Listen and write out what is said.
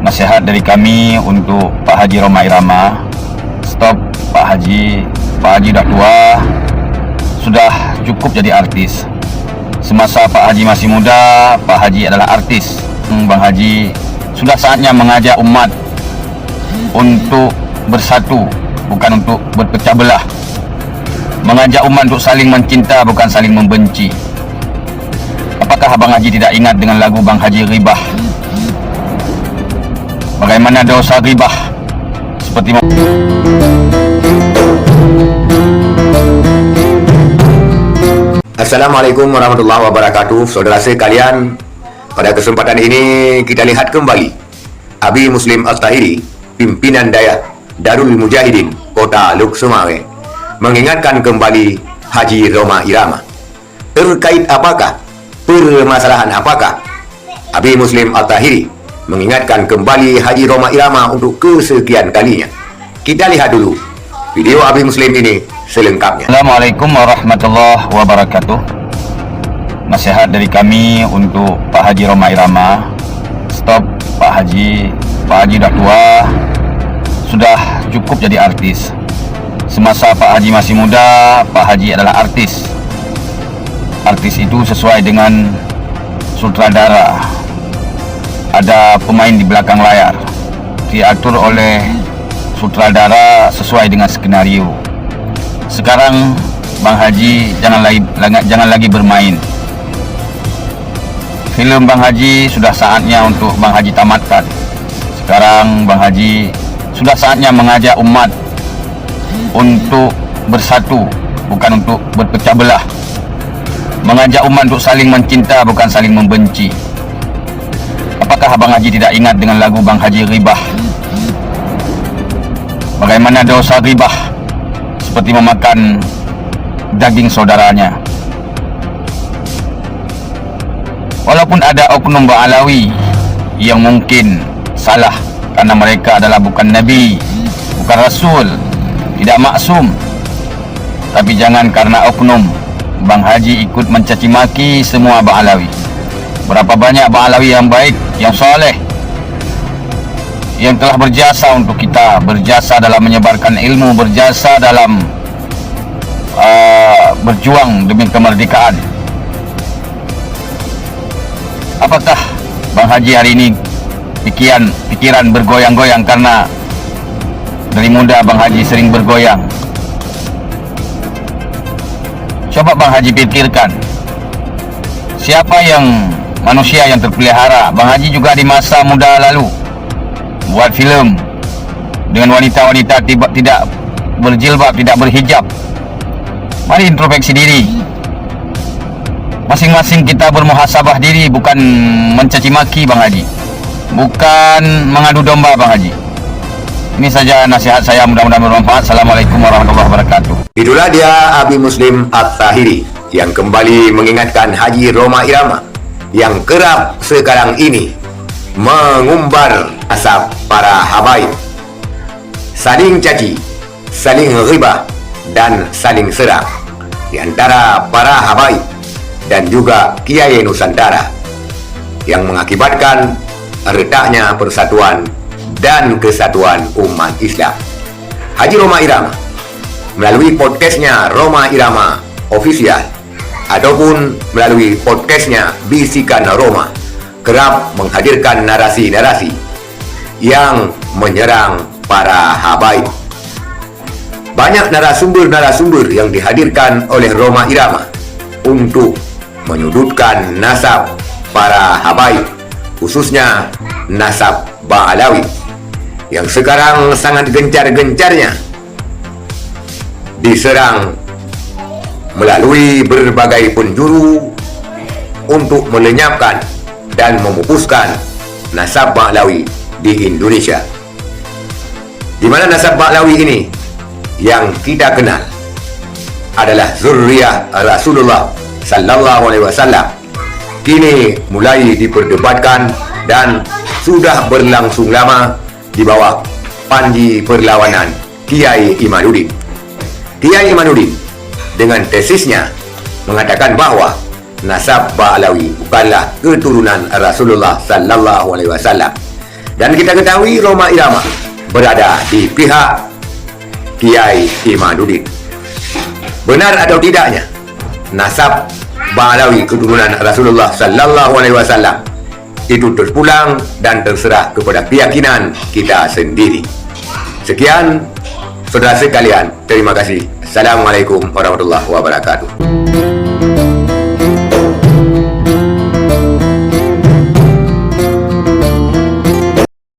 Nasihat dari kami untuk Pak Haji Rhoma Irama, stop Pak Haji. Pak Haji dah tua, sudah cukup jadi artis. Semasa Pak Haji masih muda, Pak Haji adalah artis. Bang Haji, sudah saatnya mengajak umat untuk bersatu, bukan untuk berpecah belah. Mengajak umat untuk saling mencinta, bukan saling membenci. Apakah Abang Haji tidak ingat dengan lagu Bang Haji Ribah? Bagaimana dosa ribah? Seperti Assalamualaikum warahmatullahi wabarakatuh. Saudara sekalian, pada kesempatan ini kita lihat kembali Abi Muslim Al-Tahiri, pimpinan daya Darul Mujahidin Kota Luk Sumawe, mengingatkan kembali Haji Rhoma Irama. Terkait apakah? Permasalahan apakah? Abi Muslim Al-Tahiri mengingatkan kembali Haji Rhoma Irama untuk kesekian kalinya. Kita lihat dulu video Abi Muslim ini selengkapnya. Assalamualaikum warahmatullahi wabarakatuh. Nasihat dari kami untuk Pak Haji Rhoma Irama, stop Pak Haji. Pak Haji dah tua, sudah cukup jadi artis. Semasa Pak Haji masih muda, Pak Haji adalah artis. Artis itu sesuai dengan sutradara. Ada pemain di belakang layar, diatur oleh sutradara sesuai dengan skenario. Sekarang Bang Haji jangan lagi bermain. Film Bang Haji sudah saatnya untuk Bang Haji tamatkan. Sekarang Bang Haji sudah saatnya mengajak umat untuk bersatu, bukan untuk berpecah belah. Mengajak umat untuk saling mencinta, bukan saling membenci. Apakah Abang Haji tidak ingat dengan lagu Bang Haji Ribah? Bagaimana dosa ribah? Seperti memakan daging saudaranya. Walaupun ada oknum Ba'alawi yang mungkin salah karena mereka adalah bukan Nabi, bukan Rasul, tidak maksum. Tapi jangan karena oknum Bang Haji ikut mencaci maki semua Ba'alawi. Berapa banyak Ba'alawi yang baik, yang soleh, yang telah berjasa untuk kita, berjasa dalam menyebarkan ilmu, berjasa dalam berjuang demi kemerdekaan. Apakah Bang Haji hari ini pikiran bergoyang-goyang karena dari muda Bang Haji sering bergoyang? Coba Bang Haji pikirkan, siapa yang manusia yang terpelihara? Bang Haji juga di masa muda lalu buat film dengan wanita-wanita tidak berjilbab, tidak berhijab. Mari introspeksi diri. Masing-masing kita bermuhasabah diri, bukan mencaci maki Bang Haji, bukan mengadu domba Bang Haji. Ini saja nasihat saya, mudah-mudahan bermanfaat. Assalamualaikum warahmatullahi wabarakatuh. Itulah dia Abi Muslim Al-Tahiri yang kembali mengingatkan Haji Rhoma Irama yang kerap sekarang ini mengumbar asap para habaib, saling caci, saling ghibah, dan saling serang di antara para habaib dan juga kiai Nusantara, yang mengakibatkan retaknya persatuan dan kesatuan umat Islam. Haji Rhoma Irama melalui podcastnya Rhoma Irama Official ataupun melalui podcastnya Bisikan Rhoma kerap menghadirkan narasi-narasi yang menyerang para habaib. Banyak narasumber-narasumber yang dihadirkan oleh Rhoma Irama untuk menyudutkan nasab para habaib, khususnya nasab Ba'alawi, yang sekarang sangat gencar-gencarnya diserang melalui berbagai penjuru untuk melenyapkan dan memupuskan nasab Ba'alawi di Indonesia. Di mana nasab Ba'alawi ini yang kita kenal adalah zurriyah Rasulullah Sallallahu Alaihi Wasallam, kini mulai diperdebatkan dan sudah berlangsung lama di bawah panji perlawanan Kiai Imanuddin. Kiai Imanuddin dengan tesisnya mengatakan bahwa nasab Ba'alawi bukanlah keturunan Rasulullah Sallallahu Alaihi Wasallam, Dan kita ketahui Rhoma Irama berada di pihak Kiai Imaduddin. Benar atau tidaknya, nasab Ba'alawi keturunan Rasulullah Sallallahu Alaihi Wasallam itu terpulang dan terserah kepada keyakinan kita sendiri. Sekian, saudara sekalian. Terima kasih. Assalamualaikum warahmatullahi wabarakatuh.